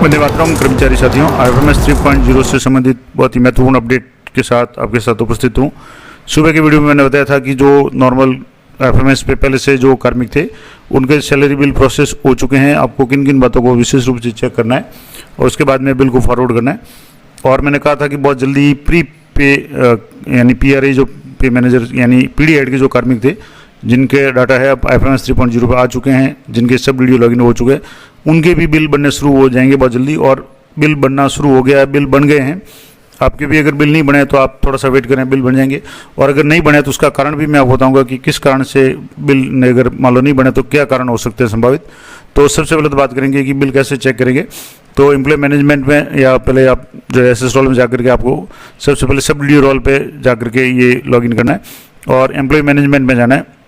वंदे मातरम कर्मचारी साथियों, IFMS 3.0 से संबंधित बहुत ही महत्वपूर्ण अपडेट के साथ आपके साथ उपस्थित हूँ। सुबह की वीडियो में मैंने बताया था कि जो नॉर्मल IFMS पे पहले से जो कार्मिक थे उनके सैलरी बिल प्रोसेस हो चुके हैं। आपको किन किन बातों को विशेष रूप से चेक करना है और उसके बाद में बिल को फॉरवर्ड करना है। और मैंने कहा था कि बहुत जल्दी प्री पे यानी PRA जो पे मैनेजर यानी PD हेड के जो कार्मिक थे जिनके डाटा है अब IFMS 3.0 पर आ चुके हैं, जिनके सब वीडियो लॉगिन हो चुके हैं, उनके भी बिल बनने शुरू हो जाएंगे बहुत जल्दी। और बिल बनना शुरू हो गया है, बिल बन गए हैं। आपके भी अगर बिल नहीं बने तो आप थोड़ा सा वेट करें, बिल बन जाएंगे। और अगर नहीं बने तो उसका कारण भी मैं आपको बताऊंगा कि किस कारण से बिल अगर मान लो नहीं बने तो क्या कारण हो सकते हैं संभावित। तो सबसे पहले तो बात करेंगे कि बिल कैसे चेक करेंगे। तो एम्प्लॉय मैनेजमेंट में या पहले आप जो SS रोल में जाकर के आपको सबसे पहले सब वीडियो रोल पे जाकर के ये लॉगिन करना है और एम्प्लॉय मैनेजमेंट में जाना है।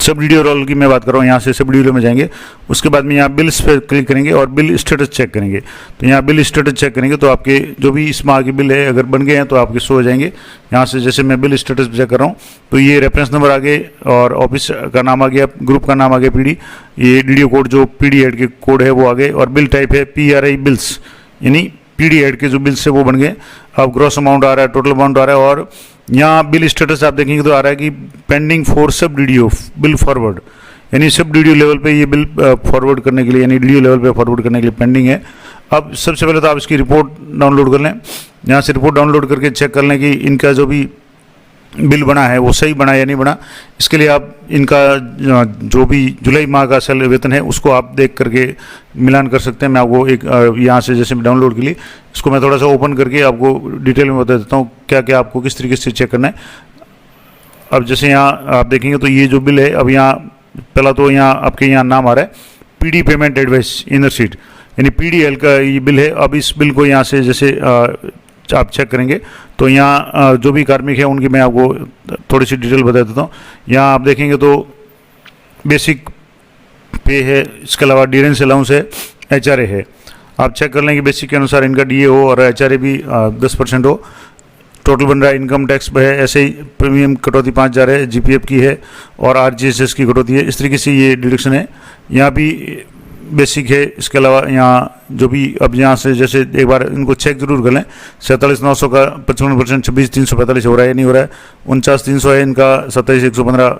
सब वीडियो रोल की मैं बात कर रहा हूँ, यहाँ से सब वीडियो में जाएंगे। उसके बाद में यहाँ बिल्स पे क्लिक करेंगे और बिल स्टेटस चेक करेंगे। तो यहाँ बिल स्टेटस चेक करेंगे तो आपके जो भी इस माह के बिल है अगर बन गए हैं तो आपके शो हो जाएंगे। यहाँ से जैसे मैं बिल स्टेटस चेक कर रहा हूँ तो ये रेफरेंस नंबर आ गए और ऑफिस का नाम आ गया, ग्रुप का नाम आ गया PD, ये DDO कोड जो PD हेड के कोड है वो आ गए और बिल टाइप है PRI बिल्स यानी PD हेड के जो बिल्स है वो बन गए। अब ग्रॉस अमाउंट आ रहा है, टोटल अमाउंट आ रहा है और यहाँ बिल स्टेटस आप देखेंगे तो आ रहा है कि पेंडिंग फॉर सब DDO बिल फॉरवर्ड यानी सब DDO लेवल पे ये बिल फॉरवर्ड करने के लिए यानी DDO लेवल पे फॉरवर्ड करने के लिए पेंडिंग है। अब सबसे पहले तो आप इसकी रिपोर्ट डाउनलोड कर लें। यहाँ से रिपोर्ट डाउनलोड करके चेक कर लें कि इनका जो भी बिल बना है वो सही बना या नहीं बना। इसके लिए आप इनका जो भी जुलाई माह का सैलरी वेतन है उसको आप देख करके मिलान कर सकते हैं। मैं आपको एक यहाँ से जैसे डाउनलोड के लिए इसको मैं थोड़ा सा ओपन करके आपको डिटेल में बता देता हूँ क्या क्या आपको किस तरीके से चेक करना है। अब जैसे यहाँ आप देखेंगे तो ये जो बिल है, अब यहाँ पहला तो यहाँ आपके यहाँ नाम आ रहा है PD payment advice inner sheath यानी PDL का ये बिल है। अब इस बिल को यहाँ से जैसे आप चेक करेंगे तो यहाँ जो भी कार्मिक है उनकी मैं आपको थोड़ी सी डिटेल बता देता हूँ। यहाँ आप देखेंगे तो बेसिक पे है, इसके अलावा डियरेंस अलाउंस है, HRA है। आप चेक कर लें कि बेसिक के अनुसार इनका DA हो और HRA भी 10% हो। टोटल बन रहा है इनकम टैक्स पे है, ऐसे ही प्रीमियम कटौती 5,000 है, GPF की है और RGSS की कटौती है। इस तरीके से ये डिडक्शन है। यहाँ भी बेसिक है। इसके अलावा यहाँ जो भी अब यहाँ से जैसे एक बार इनको चेक जरूर कर लें। 47,900 का 55%, 26,345 हो रहा है नहीं हो रहा है, 49,300 है इनका, 27,115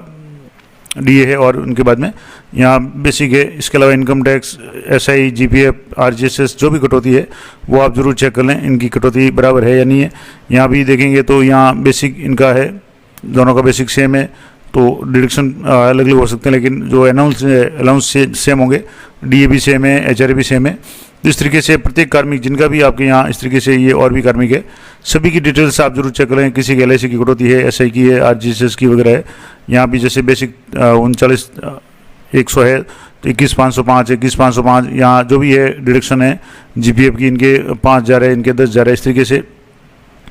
DA है और उनके बाद में यहाँ बेसिक है। इसके अलावा income tax, SI, GPF, RGSS जो भी कटौती है वो आप जरूर चेक कर लें इनकी कटौती बराबर है या नहीं है। यहाँ भी देखेंगे तो यहाँ बेसिक इनका है, दोनों का बेसिक सेम है तो डिडक्शन अलग अलग हो सकते हैं लेकिन जो अलाउंस सेम होंगे, DA भी सेम है, HRA भी सेम है। तो इस तरीके से प्रत्येक कार्मिक जिनका भी आपके यहाँ इस तरीके से ये और भी कार्मिक है सभी की डिटेल्स आप जरूर चेक करें। किसी की LIC की कटौती है, SI की है, RGSS की वगैरह है। यहाँ भी जैसे बेसिक 39,100 है तो 21,505, 21,505 यहाँ जो भी है डिडक्शन है। GPF की इनके 5,000 है, इनके 10,000 है। इस तरीके से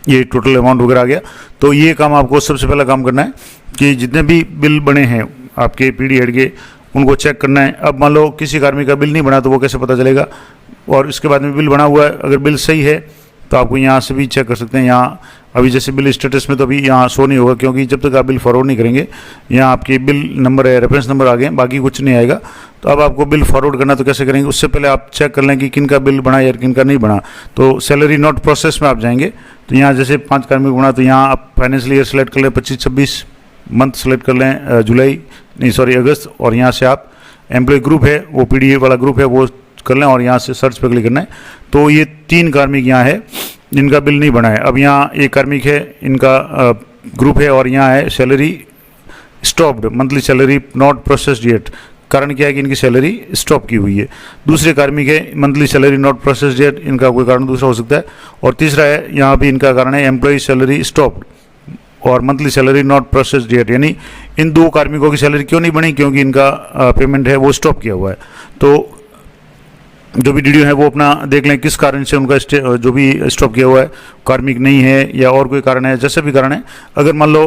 ये टोटल अमाउंट वगैरह आ गया। तो ये काम आपको सबसे पहला काम करना है कि जितने भी बिल बने हैं आपके PD हेड के उनको चेक करना है। अब मान लो किसी कार्मिक का बिल नहीं बना तो वो कैसे पता चलेगा। और इसके बाद में बिल बना हुआ है, अगर बिल सही है तो आपको यहाँ से भी चेक कर सकते हैं। यहाँ अभी जैसे बिल स्टेटस में तो अभी यहाँ शो नहीं होगा क्योंकि जब तक आप बिल फॉरवर्ड नहीं करेंगे यहाँ आपके बिल नंबर है, रेफरेंस नंबर आ गए, बाकी कुछ नहीं आएगा। तो अब आपको बिल फॉरवर्ड करना तो कैसे करेंगे, उससे पहले आप चेक कर लें कि किन का बिल बना या किन का नहीं बना। तो सैलरी नोट प्रोसेस में आप जाएंगे तो यहाँ जैसे 5 कार्मिक बना तो यहाँ आप फाइनेंशियल ईयर सेलेक्ट कर लें 25-26, मंथ सेलेक्ट कर लें अगस्त, और यहाँ से आप एम्प्लॉय ग्रुप है वो PD वाला ग्रुप है वो कर लें और यहाँ से सर्च पर क्लिक करना है। तो ये 3 कार्मिक यहाँ है जिनका बिल नहीं बना है। अब यहाँ एक कार्मिक है, इनका ग्रुप है और यहाँ है salary stopped, monthly salary not processed yet. कारण क्या है कि इनकी सैलरी स्टॉप की हुई है। दूसरे कार्मिक है monthly salary not processed yet, इनका कोई कारण दूसरा हो सकता है। और तीसरा है यहाँ भी इनका कारण है एम्प्लॉय सैलरी स्टॉप्ड और monthly salary not processed yet, यानी इन 2 कार्मिकों की सैलरी क्यों नहीं बनी, क्योंकि इनका पेमेंट है वो स्टॉप किया हुआ है। तो जो भी DDO है वो अपना देख लें किस कारण से उनका जो भी स्टॉप किया हुआ है, कार्मिक नहीं है या और कोई कारण है, जैसे भी कारण है। अगर मान लो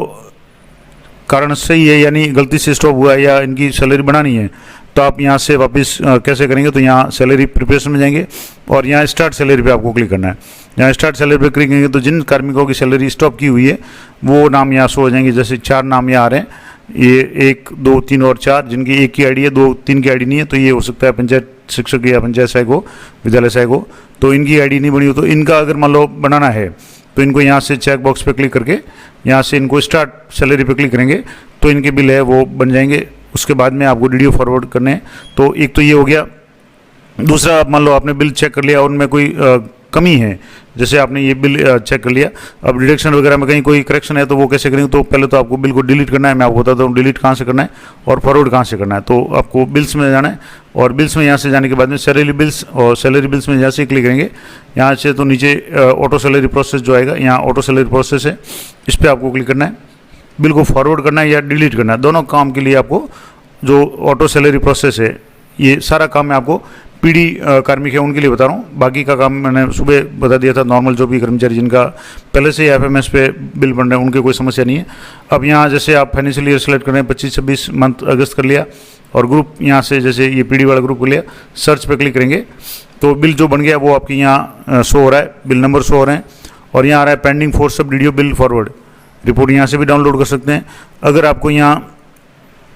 कारण सही है यानी गलती से स्टॉप हुआ है या इनकी सैलरी बनानी है तो आप यहाँ से वापस कैसे करेंगे, तो यहाँ सैलरी प्रिपरेशन में जाएंगे और यहाँ स्टार्ट सैलरी पे आपको क्लिक करना है। यहाँ स्टार्ट सैलरी पे क्लिक करेंगे तो जिन कार्मिकों की सैलरी स्टॉप की हुई है वो नाम यहाँ शो हो जाएंगे। जैसे 4 नाम यहाँ आ रहे हैं ये 1, 2, 3 और 4 जिनकी एक की आईडी है, 2, 3 की आईडी नहीं है, तो ये हो सकता है पंचायत शिक्षक या पंचायत सहायक हो, विद्यालय सहायक हो, तो इनकी आईडी नहीं बनी हो, तो इनका अगर मान लो बनाना है तो इनको यहाँ से चेक बॉक्स पे क्लिक करके यहाँ से इनको स्टार्ट सैलरी पे क्लिक करेंगे तो इनके बिल है वो बन जाएंगे। उसके बाद में आपको डीडीओ फॉरवर्ड करने हैं। तो एक तो ये हो गया। दूसरा, आप मान लो आपने बिल चेक कर लिया और उनमें कोई कमी है, जैसे आपने ये बिल चेक कर लिया, अब डिडक्शन वगैरह में कहीं कोई करेक्शन है तो वो कैसे करेंगे, तो पहले तो आपको बिल को डिलीट करना है। मैं आपको बताता हूँ डिलीट कहाँ से करना है और फॉरवर्ड कहाँ से करना है। तो आपको बिल्स में जाना है और बिल्स में यहाँ से जाने के बाद में सैलरी बिल्स, और सैलरी बिल्स में यहाँ से क्लिक करेंगे, यहाँ से तो नीचे ऑटो सैलरी प्रोसेस जो आएगा, यहाँ ऑटो सैलरी प्रोसेस है, इस पर आपको क्लिक करना है। बिल को फॉरवर्ड करना है या डिलीट करना है, दोनों काम के लिए आपको जो ऑटो सैलरी प्रोसेस है, ये सारा काम मैं आपको पीडी कार्मिक है उनके लिए बता रहा हूँ। बाकी का काम मैंने सुबह बता दिया था, नॉर्मल जो भी कर्मचारी जिनका पहले से एफएमएस पे बिल बन रहे हैं उनके कोई समस्या नहीं है। अब यहाँ जैसे आप फाइनेंशियल ईयर सेलेक्ट कर रहे हैं 25-26 मंथ अगस्त कर लिया और ग्रुप यहाँ से जैसे ये पीडी वाला ग्रुप कर लिया, सर्च पे क्लिक करेंगे तो बिल जो बन गया वो आपके यहाँ शो हो रहा है, बिल नंबर शो हो रहे हैं और यहाँ आ रहा है पेंडिंग फॉर सब डीडीओ बिल फॉरवर्ड रिपोर्ट, यहाँ से भी डाउनलोड कर सकते हैं। अगर आपको यहाँ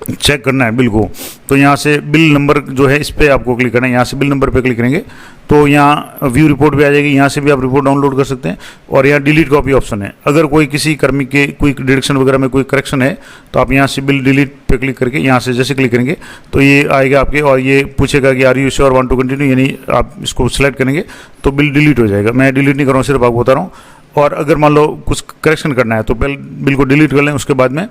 चेक करना है बिल को तो यहाँ से बिल नंबर जो है इस पर आपको क्लिक करना है, यहाँ से बिल नंबर पे क्लिक करेंगे तो यहाँ व्यू रिपोर्ट भी आ जाएगी, यहाँ से भी आप रिपोर्ट डाउनलोड कर सकते हैं। और यहाँ डिलीट कॉपी ऑप्शन है, अगर कोई किसी कर्मी के कोई डिडक्शन वगैरह में कोई करेक्शन है तो आप यहाँ से बिल डिलीट पे क्लिक करके यहाँ से जैसे क्लिक करेंगे तो ये आएगा आपके और ये पूछेगा कि are you sure want to continue, यानी आप इसको सिलेक्ट करेंगे तो बिल डिलीट हो जाएगा। मैं डिलीट नहीं कर रहा हूँ, सिर्फ आपको बता रहा हूँ। और अगर मान लो कुछ करेक्शन करना है तो पहले बिल को डिलीट कर लें उसके बाद में,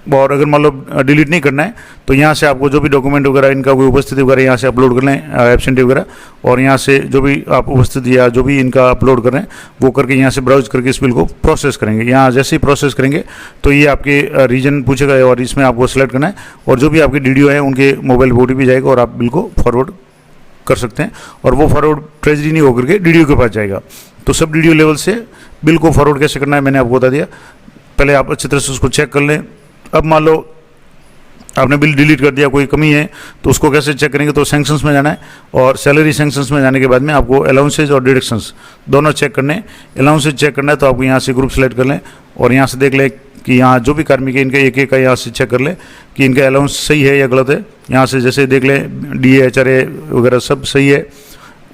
और अगर मान लो डिलीट नहीं करना है तो यहाँ से आपको जो भी डॉक्यूमेंट वगैरह इनका कोई उपस्थिति वगैरह यहाँ से अपलोड कर लें, एब्सेंटी वगैरह, और यहाँ से जो भी आप उपस्थिति या जो भी इनका अपलोड कर रहे हैं वो करके यहाँ से ब्राउज करके इस बिल को प्रोसेस करेंगे। यहाँ जैसे ही प्रोसेस करेंगे तो ये आपके रीजन पूछेगा और इसमें आपको सेलेक्ट करना है और जो भी आपके डीडीओ है उनके मोबाइल पर OTP जाएगा और आप बिल को फॉरवर्ड कर सकते हैं और वो फॉरवर्ड ट्रेजरी नहीं होकर के डीडीओ के पास जाएगा। तो सब डीडीओ लेवल से बिल को फॉरवर्ड कैसे करना है मैंने आपको बता दिया। पहले आप अच्छी तरह से उसको चेक कर लें। अब मान लो आपने बिल डिलीट कर दिया, कोई कमी है तो उसको कैसे चेक करेंगे, तो सैंक्शंस में जाना है और सैलरी सैंक्शंस में जाने के बाद में आपको अलाउंसेज और डिडक्शंस दोनों चेक करने हैं। अलाउंसेज चेक करना है तो आपको यहाँ से ग्रुप सेलेक्ट कर लें और यहाँ से देख लें कि यहाँ जो भी कार्मिक है इनका एक एक का यहाँ से चेक कर लें कि इनका अलाउंस सही है या गलत है। यहाँ से जैसे देख लें DA HRA वगैरह सब सही है,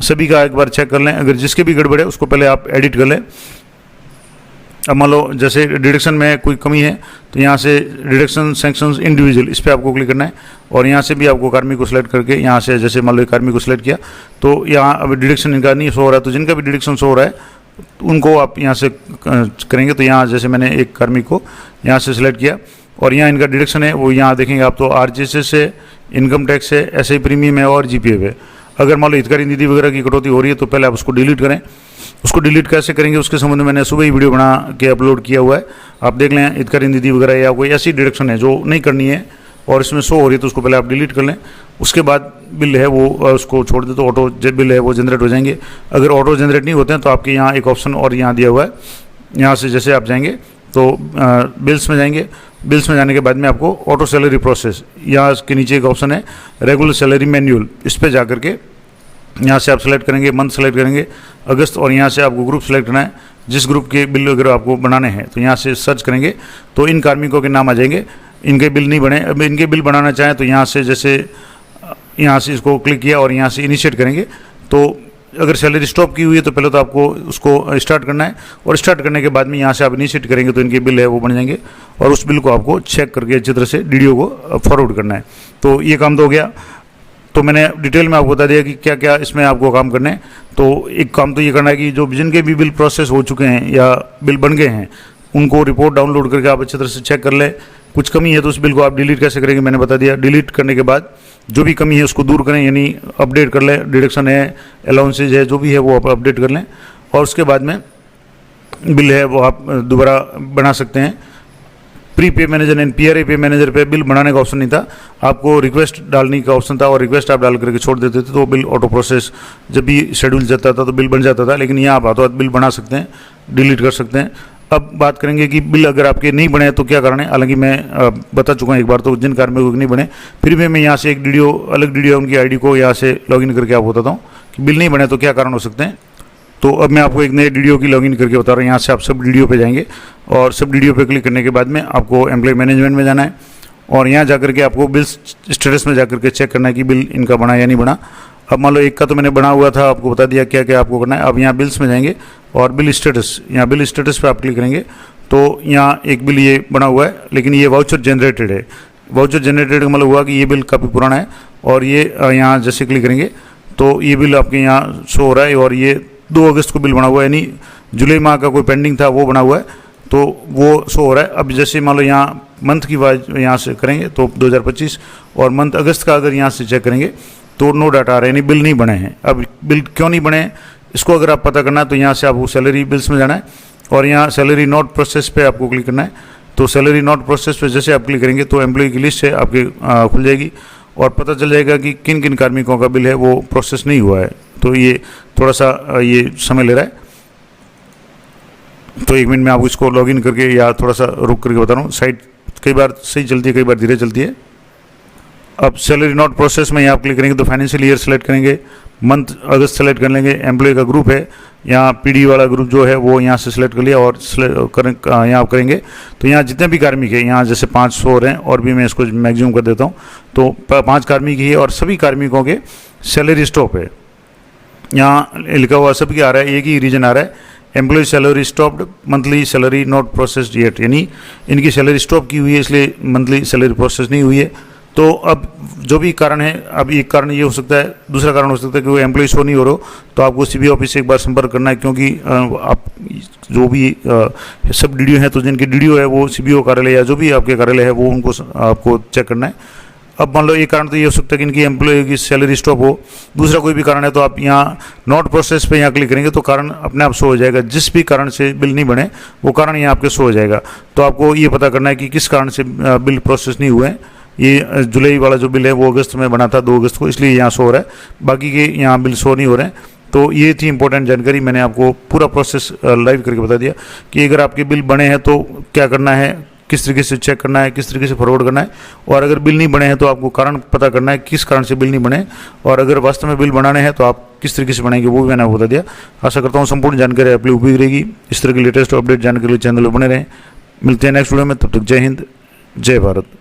सभी का एक बार चेक कर लें। अगर जिसके भी गड़बड़ है उसको पहले आप एडिट कर लें। अब मान लो जैसे डिडक्शन में कोई कमी है तो यहाँ से डिडक्शन सैंक्शंस इंडिविजुअल इस पर आपको क्लिक करना है और यहाँ से भी आपको कार्मिक को सिलेक्ट करके यहाँ से जैसे मान लो कार्मिक को सिलेक्ट किया तो यहाँ अब डिडक्शन इनका नहीं शो हो रहा है, तो जिनका भी डिडक्शन शो हो रहा है उनको आप यहाँ से करेंगे। तो यहाँ जैसे मैंने एक कार्मिक को यहाँ से सिलेक्ट किया और यहाँ इनका डिडक्शन है वो यहाँ देखेंगे आप तो RGSS है, इनकम टैक्स है, SI प्रीमियम है और GPF है। अगर मान लो हितकारी निधि वगैरह की कटौती हो रही है तो पहले आप उसको डिलीट करें। उसको डिलीट कैसे करेंगे उसके संबंध में मैंने सुबह ही वीडियो बना के अपलोड किया हुआ है, आप देख लें। हितकारी निधि वगैरह या कोई ऐसी डिडक्शन है जो नहीं करनी है और इसमें शो हो रही है तो उसको पहले आप डिलीट कर लें। उसके बाद बिल है वो उसको छोड़ दे तो ऑटो बिल है वो जनरेट हो जाएंगे। अगर ऑटो जनरेट नहीं होते हैं तो आपके यहाँ एक ऑप्शन और यहाँ दिया हुआ है, यहाँ से जैसे आप जाएंगे तो बिल्स में जाएंगे। बिल्स में जाने के बाद में आपको ऑटो सैलरी प्रोसेस, यहाँ के नीचे एक ऑप्शन है रेगुलर सैलरी मैन्यूअल, इस पर जा करके यहाँ से आप सेलेक्ट करेंगे, मंथ सेलेक्ट करेंगे अगस्त, और यहाँ से आपको ग्रुप सेलेक्ट करना है जिस ग्रुप के बिल वगैरह आपको बनाने हैं। तो यहाँ से सर्च करेंगे तो इन कार्मिकों के नाम आ जाएंगे। इनके बिल नहीं बने, अब इनके बिल बनाना चाहें तो यहाँ से जैसे यहाँ से इसको क्लिक किया और यहाँ से इनिशिएट करेंगे। तो अगर सैलरी स्टॉप की हुई है तो पहले तो आपको उसको स्टार्ट करना है और स्टार्ट करने के बाद में यहाँ से आप इनिशिएट करेंगे तो इनके बिल है वो बन जाएंगे और उस बिल को आपको चेक करके अच्छी तरह से डीडीओ को फॉरवर्ड करना है। तो ये काम तो हो गया। तो मैंने डिटेल में आपको बता दिया कि क्या क्या इसमें आपको काम करने हैं। तो एक काम तो ये करना है कि जो जिनके भी बिल प्रोसेस हो चुके हैं या बिल बन गए हैं उनको रिपोर्ट डाउनलोड करके आप अच्छी तरह से चेक कर लें। कुछ कमी है तो उस बिल को आप डिलीट कैसे करेंगे मैंने बता दिया। डिलीट करने के बाद जो भी कमी है उसको दूर करें, यानी अपडेट कर लें, डिडक्शन है, अलाउंसेज है, जो भी है वो आप अपडेट कर लें और उसके बाद में बिल है वो आप दोबारा बना सकते हैं। प्री पे मैनेजर एंड PRA पे मैनेजर पे बिल बनाने का ऑप्शन नहीं था, आपको रिक्वेस्ट डालने का ऑप्शन था और रिक्वेस्ट आप डाल करके छोड़ देते थे तो बिल ऑटो प्रोसेस जब भी शेड्यूल जाता था तो बिल बन जाता था। लेकिन यहाँ आप हाथों हाथ बिल बना सकते हैं, डिलीट कर सकते हैं। अब बात करेंगे कि बिल अगर आपके नहीं बने तो क्या कारण है। हालांकि मैं बता चुका हूँ एक बार, तो जिन कार्मिकों के नहीं बने फिर भी मैं यहाँ से एक डीडीओ अलग डीडीओ उनकी आईडी को यहाँ से लॉगिन करके आपको बताता हूँ कि बिल नहीं बने तो क्या कारण हो सकते हैं। तो अब मैं आपको एक नए डीडीओ की लॉगिन करके बता रहा हूँ। यहाँ से आप सब डीडीओ पे जाएंगे और सब डीडीओ पे क्लिक करने के बाद में आपको एम्प्लॉय मैनेजमेंट में जाना है और यहाँ जाकर के आपको बिल स्टेटस में जाकर के चेक करना है कि बिल इनका बना या नहीं बना। अब मान लो एक का तो मैंने बना हुआ था, आपको बता दिया क्या क्या आपको करना है। अब यहाँ बिल्स में जाएंगे और बिल स्टेटस, यहाँ बिल स्टेटस पे आप क्लिक करेंगे तो यहाँ एक बिल ये बना हुआ है, लेकिन ये वाउचर जनरेटेड है। वाउचर जनरेटेड का मतलब हुआ कि ये बिल काफ़ी पुराना है और ये यहाँ जैसे क्लिक करेंगे तो ये बिल आपके यहाँ शो हो रहा है और ये 2 अगस्त को बिल बना हुआ है, यानी जुलाई माह का कोई पेंडिंग था वो बना हुआ है तो वो शो हो रहा है। अब जैसे मान लो यहाँ मंथ की बात यहाँ से करेंगे तो 2025 और मंथ अगस्त का अगर यहाँ से चेक करेंगे तो नो डाटा आ रहा है, यानी बिल नहीं बने हैं। अब बिल क्यों नहीं बने हैं इसको अगर आप पता करना है तो यहाँ से आपको सैलरी बिल्स में जाना है और यहाँ सैलरी नॉट प्रोसेस पे आपको क्लिक करना है। तो सैलरी नॉट प्रोसेस पे जैसे आप क्लिक करेंगे तो एम्प्लॉय की लिस्ट है आपकी खुल जाएगी और पता चल जाएगा कि किन किन कार्मिकों का बिल है वो प्रोसेस नहीं हुआ है। तो ये थोड़ा सा ये समय ले रहा है, तो 1 मिनट में आपको इसको लॉगिन करके या थोड़ा सा रुक करके बता रहा हूँ। साइट कई बार सही चलती है, कई बार धीरे चलती है। अब सैलरी नॉट प्रोसेस में यहाँ आप क्लिक करेंगे तो फाइनेंशियल ईयर सेलेक्ट करेंगे, मंथ अगस्त सेलेक्ट कर लेंगे, एम्प्लॉय का ग्रुप है, यहाँ पीडी वाला ग्रुप जो है वो यहाँ से सिलेक्ट कर लिया और यहाँ आप करेंगे तो यहाँ जितने भी कार्मिक है, यहाँ जैसे 500 हो रहे हैं और भी मैं इसको मैक्सिमम कर देता हूँ तो 5 कार्मिक ही है और सभी कार्मिकों के सैलरी स्टॉप है। यहाँ लिखा हुआ सबके आ रहा है, एक ही रीजन आ रहा है, employ salary stopped, monthly salary not processed yet, यानी इनकी सैलरी स्टॉप की हुई है इसलिए मंथली सैलरी प्रोसेस नहीं हुई है। तो अब जो भी कारण है, अब एक कारण ये हो सकता है, दूसरा कारण हो सकता है कि वो एम्प्लॉय शो नहीं हो रहा हो तो आपको सीबी ऑफिस से एक बार संपर्क करना है, क्योंकि आप जो भी सब डीडीओ हैं तो जिनके डीडीओ है वो सीबीओ कार्यालय या जो भी आपके कार्यालय है वो उनको आपको चेक करना है। अब मान लो एक कारण तो ये हो सकता है कि इनकी एम्प्लॉय की सैलरी स्टॉप हो, दूसरा कोई भी कारण है तो आप यहाँ नॉट प्रोसेस पे यहाँ क्लिक करेंगे तो कारण अपने आप शो हो जाएगा। जिस भी कारण से बिल नहीं बने वो कारण यहाँ आपके शो हो जाएगा। तो आपको ये पता करना है कि किस कारण से बिल प्रोसेस नहीं हुए हैं। ये जुलाई वाला जो बिल है वो अगस्त में बना था 2 अगस्त को, इसलिए यहाँ शो हो रहा है, बाकी के यहाँ बिल शो नहीं हो रहे हैं। तो ये थी इंपॉर्टेंट जानकारी, मैंने आपको पूरा प्रोसेस लाइव करके बता दिया कि अगर आपके बिल बने हैं तो क्या करना है, किस तरीके से चेक करना है, किस तरीके से फॉरवर्ड करना है, और अगर बिल नहीं बने हैं तो आपको कारण पता करना है किस कारण से बिल नहीं बने, और अगर वास्तव में बिल बनाने हैं तो आप किस तरीके से बनाएंगे वो भी मैंने आपको बता दिया। आशा करता हूँ संपूर्ण जानकारी आपके लिए उपयोगी रहेगी। इस तरह की लेटेस्ट अपडेट जानने के लिए चैनल पर बने रहें। मिलते हैं नेक्स्ट वीडियो में, तब तक जय हिंद, जय भारत।